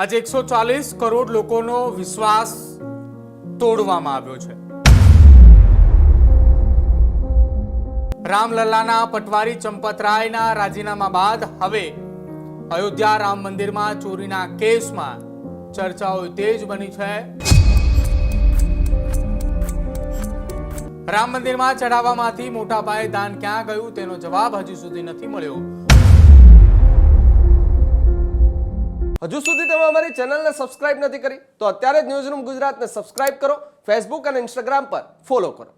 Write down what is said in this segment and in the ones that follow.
આજે 140 કરોડ લોકોનો વિશ્વાસ તોડવામાં આવ્યો છે। રામલલ્લાના પટવારી ચંપતરાયના રાજીનામા બાદ હવે અયોધ્યા રામ મંદિરમાં ચોરીના કેસમાં ચર્ચાઓ તેજ બની છે। રામ મંદિરમાં ચઢાવવામાંથી મોટા પાયે દાન ક્યાં ગયું તેનો જવાબ હજુ સુધી નથી મળ્યો। હજુ સુધી તમે અમારી ચેનલને સબસ્ક્રાઇબ નથી કરી તો અત્યારે જ ન્યૂઝરૂમ ગુજરાતને સબસ્ક્રાઇબ કરો, ફેસબુક અને ઇન્સ્ટાગ્રામ પર ફોલો કરો।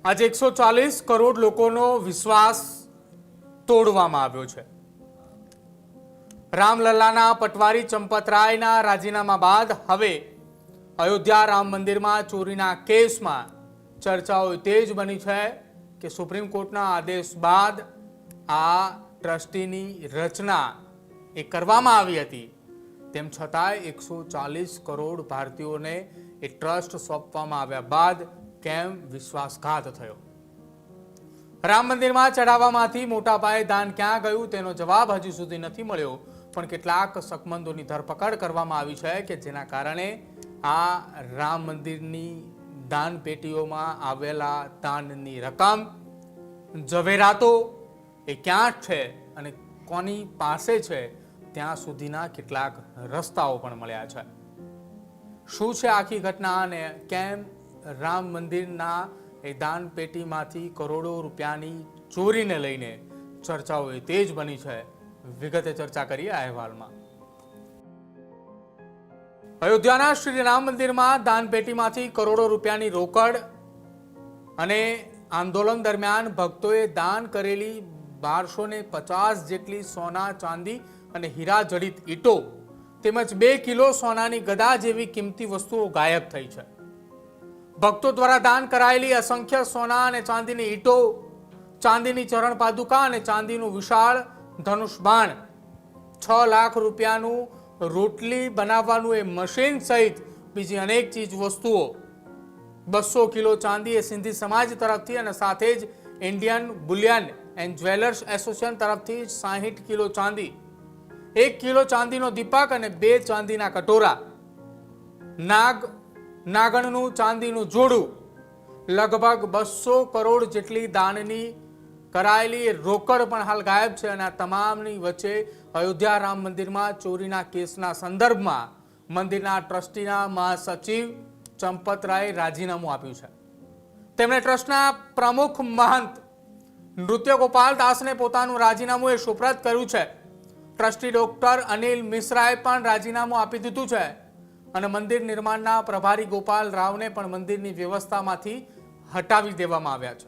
આજે 140 કરોડ લોકોનો વિશ્વાસ તોડવામાં આવ્યો છે। રામલલ્લાના પટવારી ચંપતરાયના રાજીનામા બાદ હવે અયોધ્યા રામ મંદિરમાં ચોરીના કેસમાં ચર્ચાઓ તેજ બની છે કે સુપ્રીમ કોર્ટના આદેશ બાદ આ ટ્રસ્ટીની રચના એ કરવામાં આવી હતી, તેમ છતાંય 140 કરોડ ભારતીયોને એ ટ્રસ્ટ સોંપવામાં આવ્યા બાદ કેમ વિશ્વાસઘાત થયો? રામ મંદિરમાં ચઢાવવામાંથી મોટા પાયે દાન ક્યાં ગયું તેનો જવાબ હજુ સુધી નથી મળ્યો, પણ કેટલાક શકમંદોની ધરપકડ કરવામાં આવી છે કે જેના કારણે આ રામ મંદિરની દાન પેટીઓમાં આવેલા દાનની રકમ, ઝવેરાતો એ ક્યાં છે અને કોની પાસે છે ત્યાં સુધીના કેટલાક રસ્તાઓ પણ મળ્યા છે। શું છે આખી ઘટના અને કેમ રામ મંદિરના એ દાન પેટીમાંથી કરોડો રૂપિયાની ચોરીને લઈને ચર્ચાઓ એ તેજ બની છે, વિગતે ચર્ચા કરીએ આ અહેવાલમાં। અયોધ્યાના શ્રી રામ મંદિરમાં દાન પેટીમાંથી કરોડો રૂપિયાની રોકડ અને આંદોલન દરમિયાન ભક્તોએ દાન કરેલી 1250 જેટલી સોના, ચાંદી અને હીરા જડિત ઈંટો તેમજ 2 કિલો સોનાની ગદા જેવી કિંમતી વસ્તુઓ ગાયબ થઈ છે। ભક્તો દ્વારા દાન કરાયેલી અસંખ્ય સોના અને ચાંદીની ઈંટો, ચાંદીની ચરણ પાદુકા અને ચાંદીનું વિશાળ ધનુષ બાણ, 6 લાખ રૂપિયાનું રોટલી બનાવવાનું એ મશીન સહિત બીજી અનેક ચીજ વસ્તુઓ, 200 કિલો ચાંદી એ સિંધી સમાજ તરફથી અને સાથે જ Indian Boolean and jewellers association તરફથી 60 કિલો ચાંદી, 1 કિલો ચાંદીનો દીપક અને 2 ચાંદીના કટોરા, નાગણનું ચાંદીનું જોડું, લગભગ 200 કરોડ જેટલી દાનની કરાયેલી રોકડ પણ હાલ ગાયબ છે। અને આ તમામની વચ્ચે અયોધ્યા રામ મંદિરમાં ચોરીના કેસના સંદર્ભમાં મંદિરના ટ્રસ્ટીના મહાસચિવ ચંપતરાયે રાજીનામું આપ્યું છે। તેમણે ટ્રસ્ટના પ્રમુખ મહંત નૃત્ય ગોપાલ દાસને પોતાનું રાજીનામું એ સુપ્રત કર્યું છે। ટ્રસ્ટી ડોક્ટર અનિલ મિશ્રાએ પણ રાજીનામું આપી દીધું છે અને મંદિર નિર્માણના પ્રભારી ગોપાલ રાવને પણ મંદિરની વ્યવસ્થામાંથી હટાવી દેવામાં આવ્યા છે।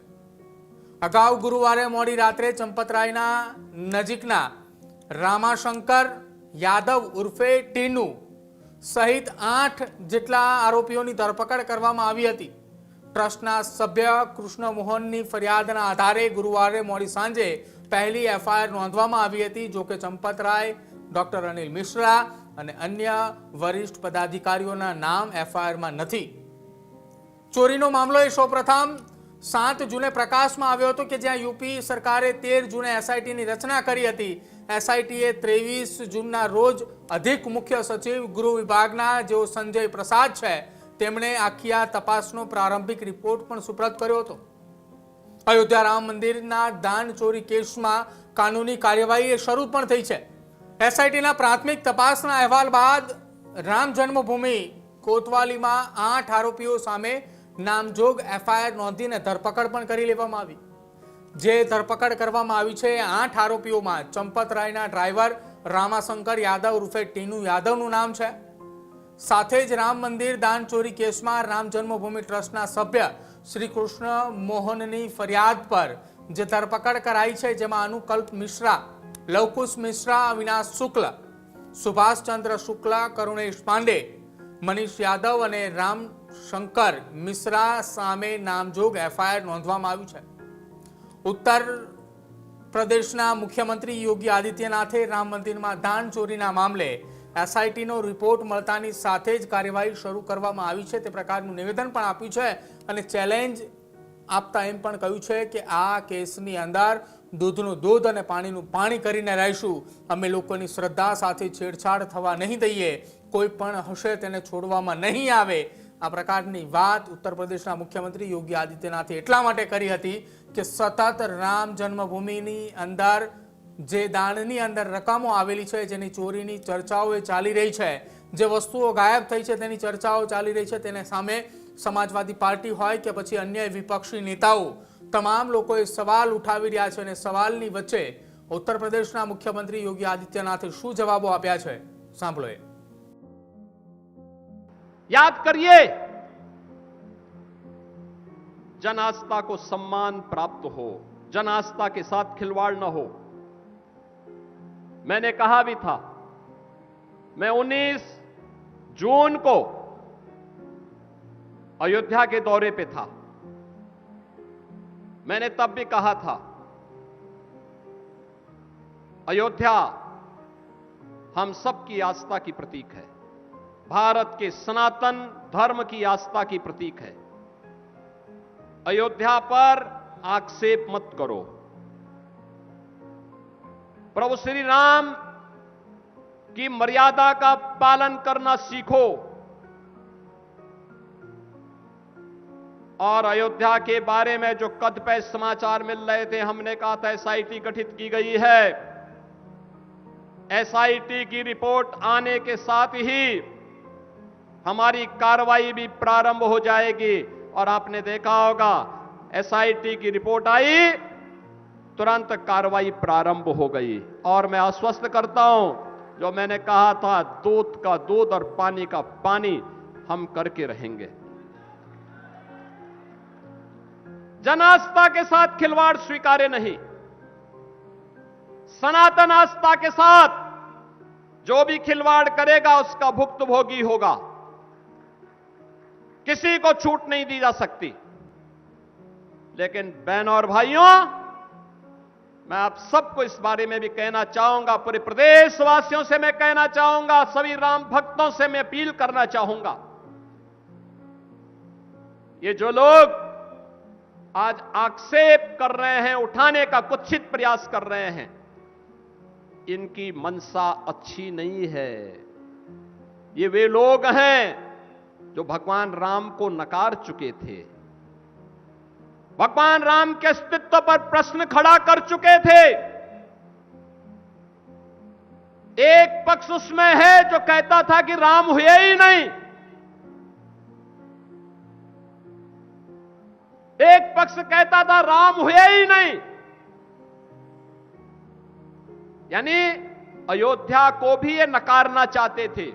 અગાઉ ગુરુવારે મોડી રાત્રે ચંપતરાયના નજીકના રામાશંકર યાદવ ઉર્ફે ટીનુ સહિત 8 જેટલા આરોપીઓની ધરપકડ કરવામાં આવી હતી। ટ્રસ્ટના સભ્ય કૃષ્ણ મોહનની ફરિયાદના આધારે ગુરુવારે મોડી સાંજે પહેલી એફઆઈઆર નોંધવામાં આવી હતી। જો કે ચંપતરાય, ડોક્ટર અનિલ મિશ્રા અને અન્ય વરિષ્ઠ પદાધિકારીઓના નામ એફઆઈઆરમાં નથી। ચોરીનો મામલો એ સૌપ્રથમ 7 જૂને પ્રકાશમાં આવ્યો હતો કે જ્યાં યુપી સરકારે 13 જૂને એસઆઈટીની રચના કરી હતી। એસઆઈટીએ 23 જૂનના રોજ અધિક મુખ્ય સચિવ ગૃહ વિભાગના જેઓ સંજય પ્રસાદ છે તેમણે આખી આ તપાસનો પ્રારંભિક રિપોર્ટ પણ સુપ્રત કર્યો હતો। અયોધ્યા રામ મંદિરના દાન ચોરી કેસમાં કાનૂની કાર્યવાહી એ શરૂ પણ થઈ છે। એસઆઈટીના પ્રાથમિક તપાસના અહેવાલ બાદ રામ જન્મભૂમિ કોતવાલીમાં 8 આરોપીઓ સામે નામજોગ એફઆઈઆર નોંધીને ધરપકડ પણ કરી લેવામાં આવી। જે ધરપકડ કરવામાં આવી છે 8 આરોપીઓમાં ચંપતરાયના ડ્રાઈવર રામાશંકર યાદવ ઉર્ફે ટીનુ યાદવનું નામ છે। સાથે જ રામ મંદિર દાન ચોરી કેસમાં રામ જન્મભૂમિ ટ્રસ્ટના સભ્ય શ્રી કૃષ્ણ મોહનની ફરિયાદ પર જે ધરપકડ કરાઈ છે જેમાં અનુકલ્પ મિશ્રા, લવકુશ મિશ્રા, અવિનાશ શુક્લ, સુભાષ ચંદ્ર શુક્લા, કરુણેશ પાંડે, મનીષ યાદવ અને રામશંકર મિશ્રા સામે નામજોગ એફઆઈઆર નોંધવામાં આવ્યું છે. ઉત્તર પ્રદેશના મુખ્યમંત્રી યોગી આદિત્યનાથે રામ મંદિરમાં દાન ચોરીના મામલે એસઆઈટીનો રિપોર્ટ મળતાની સાથે જ કાર્યવાહી શરૂ કરવામાં આવી છે તે પ્રકારનું નિવેદન પણ આપ્યું છે અને ચેલેન્જ આપતા એમ પણ કહ્યું છે કે આ કેસની અંદર દૂધનું દૂધ અને પાણીનું પાણી કરીને રહીશું. અમે લોકોની શ્રદ્ધા સાથે છેડછાડ થવા નહીં દઈએ. કોઈ પણ હશે તેને છોડવામાં નહીં આવે. આ પ્રકારની વાત ઉત્તર પ્રદેશના મુખ્યમંત્રી યોગી આદિત્યનાથે એટલા માટે કરી હતી કે સતત રામ જન્મભૂમિની અંદર જે દાનની અંદર રકમો આવેલી છે, જેની ચોરીની ચર્ચાઓ ચાલી રહી છે, જે વસ્તુઓ ગાયબ થઈ છે તેની ચર્ચાઓ ચાલી રહી છે, તેને સામે સમાજવાદી પાર્ટી હોય કે પછી અન્ય વિપક્ષી નેતાઓ તમામ લોકોએ સવાલ ઉઠાવી રહ્યા છે અને સવાલની વચ્ચે ઉત્તર પ્રદેશના મુખ્યમંત્રી યોગી આદિત્યનાથે શું જવાબો આપ્યા છે, સાંભળો. याद करिए, जन आस्था को सम्मान प्राप्त हो, जन आस्था के साथ खिलवाड़ न हो. मैंने कहा भी था, मैं 19 जून को अयोध्या के दौरे पे था. मैंने तब भी कहा था, अयोध्या हम सबकी आस्था की प्रतीक है, भारत के सनातन धर्म की आस्था की प्रतीक है. अयोध्या पर आक्षेप मत करो. प्रभु श्री राम की मर्यादा का पालन करना सीखो. और अयोध्या के बारे में जो कतिपय समाचार मिल रहे थे, हमने कहा था एसआईटी गठित की गई है. एसआईटी की रिपोर्ट आने के साथ ही हमारी कार्रवाई भी प्रारंभ हो जाएगी. और आपने देखा होगा, एसआईटी की रिपोर्ट आई, तुरंत कार्रवाई प्रारंभ हो गई. और मैं आश्वस्त करता हूं, जो मैंने कहा था, दूध का दूध और पानी का पानी हम करके रहेंगे. जन आस्था के साथ खिलवाड़ स्वीकार्य नहीं. सनातन आस्था के साथ जो भी खिलवाड़ करेगा उसका भुक्तभोगी होगा. किसी को छूट नहीं दी जा सकती. लेकिन बहनों और भाइयों, मैं आप सबको इस बारे में भी कहना चाहूंगा, पूरे प्रदेशवासियों से मैं कहना चाहूंगा, सभी राम भक्तों से मैं अपील करना चाहूंगा, ये जो लोग आज आक्षेप कर रहे हैं, उठाने का कुत्सित प्रयास कर रहे हैं, इनकी मनसा अच्छी नहीं है. ये वे लोग हैं जो भगवान राम को नकार चुके थे, भगवान राम के अस्तित्व पर प्रश्न खड़ा कर चुके थे. एक पक्ष उसमें है जो कहता था कि राम हुए ही नहीं, एक पक्ष कहता था राम हुए ही नहीं. यानी अयोध्या को भी ये नकारना चाहते थे.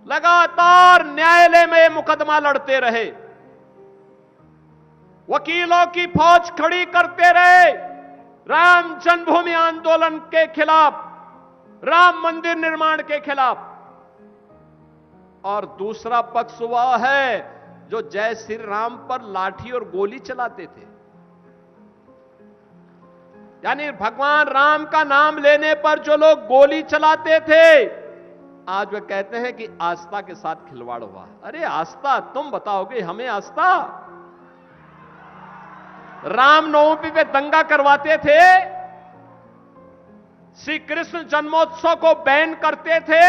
लगातार न्यायालय में मुकदमा लड़ते रहे, वकीलों की फौज खड़ी करते रहे राम जन्मभूमि आंदोलन के खिलाफ, राम मंदिर निर्माण के खिलाफ. और दूसरा पक्ष वह है जो जय श्री राम पर लाठी और गोली चलाते थे. यानी भगवान राम का नाम लेने पर जो लोग गोली चलाते थे, आज वे कहते हैं कि आस्था के साथ खिलवाड़ हुआ. अरे आस्था, तुम बताओगे हमें आस्था? रामनवमी पे दंगा करवाते थे, श्री कृष्ण जन्मोत्सव को बैन करते थे,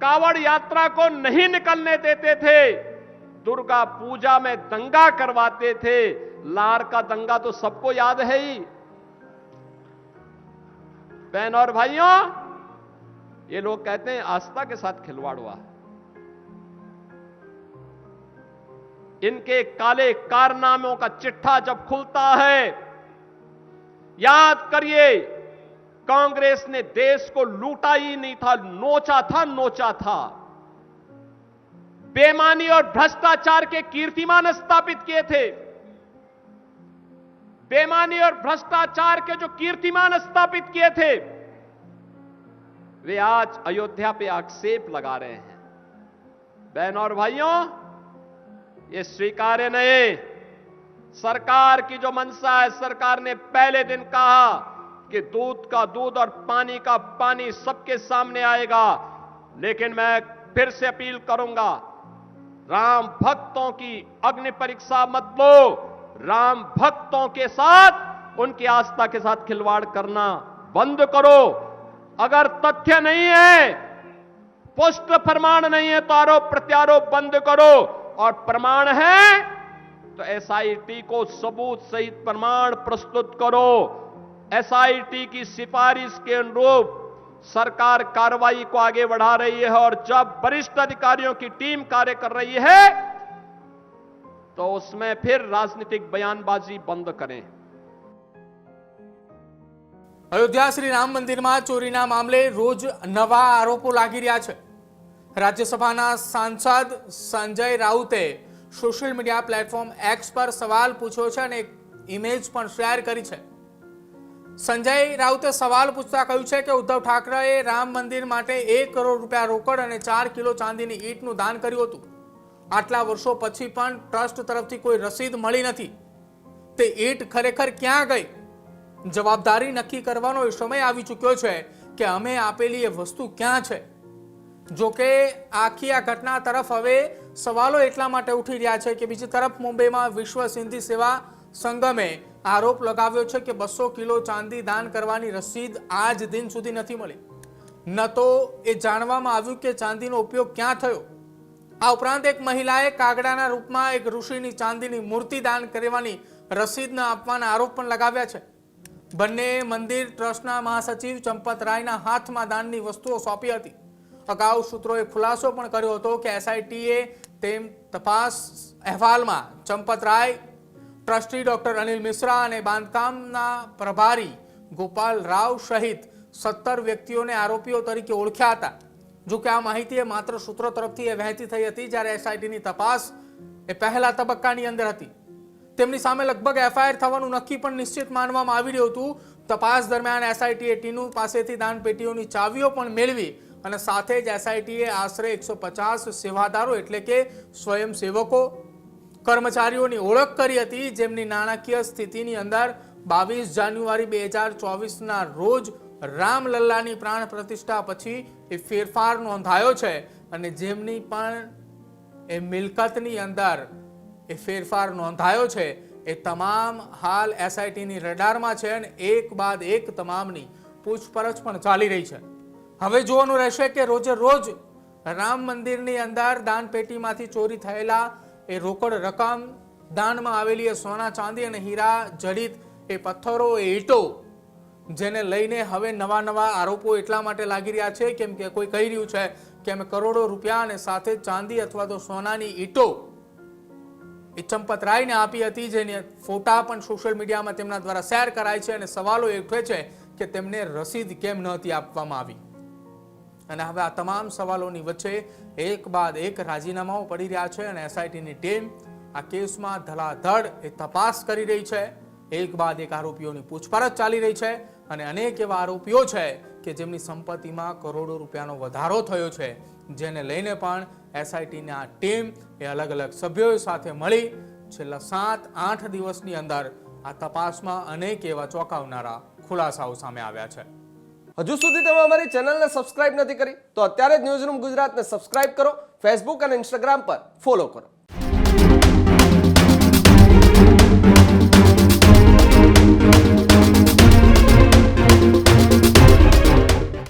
कावड़ यात्रा को नहीं निकलने देते थे, दुर्गा पूजा में दंगा करवाते थे. लार का दंगा तो सबको याद है ही. बहन और भाइयों, ये लोग कहते हैं आस्था के साथ खिलवाड़ हुआ. इनके काले कारनामों का चिट्ठा जब खुलता है, याद करिए, कांग्रेस ने देश को लूटा ही नहीं था, नोचा था. बेईमानी और भ्रष्टाचार के कीर्तिमान स्थापित किए थे. बेईमानी और भ्रष्टाचार के जो कीर्तिमान स्थापित किए थे, वे आज अयोध्या पे आक्षेप लगा रहे हैं। बहनों और भाइयों, ये स्वीकार्य नहीं। सरकार की जो मंशा है, सरकार ने पहले दिन कहा कि दूध का दूध और पानी का पानी सबके सामने आएगा, लेकिन मैं फिर से अपील करूंगा, राम भक्तों की अग्नि परीक्षा मत लो। राम भक्तों के साथ, उनकी आस्था के साथ खिलवाड़ करना बंद करो। अगर तथ्य नहीं है, पुष्ट प्रमाण नहीं है, तो आरोप प्रत्यारोप बंद करो, और प्रमाण है तो एसआईटी को सबूत सहित प्रमाण प्रस्तुत करो। एसआईटी की सिफारिश के अनुरूप सरकार कार्रवाई को आगे बढ़ा रही है, और जब वरिष्ठ अधिकारियों की टीम कार्य कर रही है तो उसमें फिर राजनीतिक बयानबाजी बंद करें। અયોધ્યા શ્રી રામ મંદિરમાં ચોરીના મામલે રોજ નવા આરોપો લાગી રહ્યા છે। રાજ્યસભાના સાંસદ સંજય રાઉતે સોશિયલ મીડિયા પ્લેટફોર્મ એક્સ પર સવાલ પૂછ્યો છે અને એક ઇમેજ પણ શેર કરી છે। સંજય રાઉતે સવાલ પૂછતા કહ્યું છે કે ઉદ્ધવ ઠાકરેએ રામ મંદિર માટે 1 કરોડ રૂપિયા રોકડ અને 4 કિલો ચાંદીની ઈંટનું દાન કર્યું હતું। આટલા વર્ષો પછી પણ ટ્રસ્ટ તરફથી કોઈ રસીદ મળી નથી। તે ઈંટ ખરેખર ક્યાં ગઈ? જવાબદારી નક્કી કરવાનો એ સમય આવી ચૂક્યો છે કે અમે આપેલી એ વસ્તુ ક્યાં છે। જો કે આખી આ ઘટના તરફ હવે સવાલો એટલા માટે ઉઠી રહ્યા છે કે બીજી તરફ મુંબઈમાં વિશ્વ સિંધી સેવા સંગમે આરોપ લગાવ્યો છે કે 200 કિલો ચાંદી દાન કરવાની રસીદ આજ દિન સુધી નથી મળી। ન તો એ જાણવામાં આવ્યું કે ચાંદીનો ઉપયોગ ક્યાં થયો। આ ઉપરાંત એક મહિલાએ કાગડાના રૂપમાં એક ઋષિની ચાંદીની મૂર્તિ દાન કરવાની રસીદ ન આપવાના આરોપ પણ લગાવ્યા છે। બંને મંદિર ટ્રસ્ટના મહાસચિવ ચંપત રાયના હાથમાં દાનની વસ્તુઓ સોંપી હતી। અગાઉ સૂત્રોએ ખુલાસો પણ કર્યો હતો કે એસઆઈટીએ તેમ તપાસ અહેવાલમાં ચંપત રાય, ટ્રસ્ટી ડોક્ટર અનિલ મિશ્રા અને બાંધકામના પ્રભારી ગોપાલ રાવ સહિત 17 વ્યક્તિઓને આરોપીઓ તરીકે ઓળખ્યા હતા। જો કે આ માહિતી માત્ર સૂત્રો તરફથી વહેતી થઈ હતી, જ્યારે એસઆઈટીની તપાસ એ પહેલા તબક્કાની અંદર હતી। તેમની સામે લગભગ એફઆઈઆર થવાનું નક્કી પણ નિશ્ચિત માનવામાં આવી રહ્યું હતું। તપાસ દરમિયાન એસઆઈટીએ ટીનુ પાસેથી દાન પેટીઓની ચાવીઓ પણ મેળવી અને સાથે જ એસઆઈટીએ આશરે 150 સેવાદારો એટલે કે સ્વયંસેવકો, કર્મચારીઓની ઓળખ કરી હતી, જેમની નાણાકીય સ્થિતિની અંદર 22 જાન્યુઆરી 2024ના રોજ રામલલ્લાની પ્રાણ પ્રતિષ્ઠા પછી એ ફેરફાર નોંધાયો છે અને જેમની પણ એ મિલકતની અંદર એ ફેરફાર નોંધાયો છે એ તમામ હાલ એસઆઈટીની રડારમાં છે અને એક બાદ એક તમામની પૂછપરછ પણ ચાલી રહી છે। હવે જોવાનું રહેશે કે રોજે રોજ રામ મંદિરની અંદર દાન પેટીમાંથી ચોરી થયેલા એ રોકડ રકમ, દાનમાં આવેલી એ સોના ચાંદી અને હીરા જડિત એ પથ્થરો, એ ઈંટો, જેને લઈને હવે નવા નવા આરોપો એટલા માટે લાગી રહ્યા છે કેમ કે કોઈ કહી રહ્યું છે કે અમે કરોડો રૂપિયા અને સાથે ચાંદી અથવા તો સોનાની ઈંટો એ ચંપત રાયને આપી હતી, જેની ફોટા પણ સોશિયલ મીડિયામાં તેમના દ્વારા શેર કરાય છે અને સવાલો એ ઉઠે છે કે તેમને રસીદ કેમ નહોતી આપવામાં આવી। અને હવે આ તમામ સવાલોની વચ્ચે એક બાદ એક રાજીનામાઓ પડી રહ્યા છે અને એસઆઈટીની ટીમ આ કેસમાં ધડાધડ એ તપાસ કરી રહી છે। એક બાદ એક આરોપીઓની પૂછપરછ ચાલી રહી છે અને અનેક એવા આરોપીઓ છે કે જેમની સંપત્તિમાં કરોડો રૂપિયાનો વધારો થયો છે, જેને લઈને પણ એસઆઈટીની આ ટીમ એ અલગ અલગ સભ્યો સાથે મળી છેલ્લા 7-8 દિવસની અંદર આ તપાસમાં અનેક એવા ચોંકાવનારા ખુલાસાઓ સામે આવ્યા છે। હજુ સુધી તમે અમારી ચેનલને સબસ્ક્રાઇબ નથી કરી તો અત્યારે જ ન્યૂઝરૂમ ગુજરાતને સબસ્ક્રાઇબ કરો, ફેસબુક અને ઇન્સ્ટાગ્રામ પર ફોલો કરો।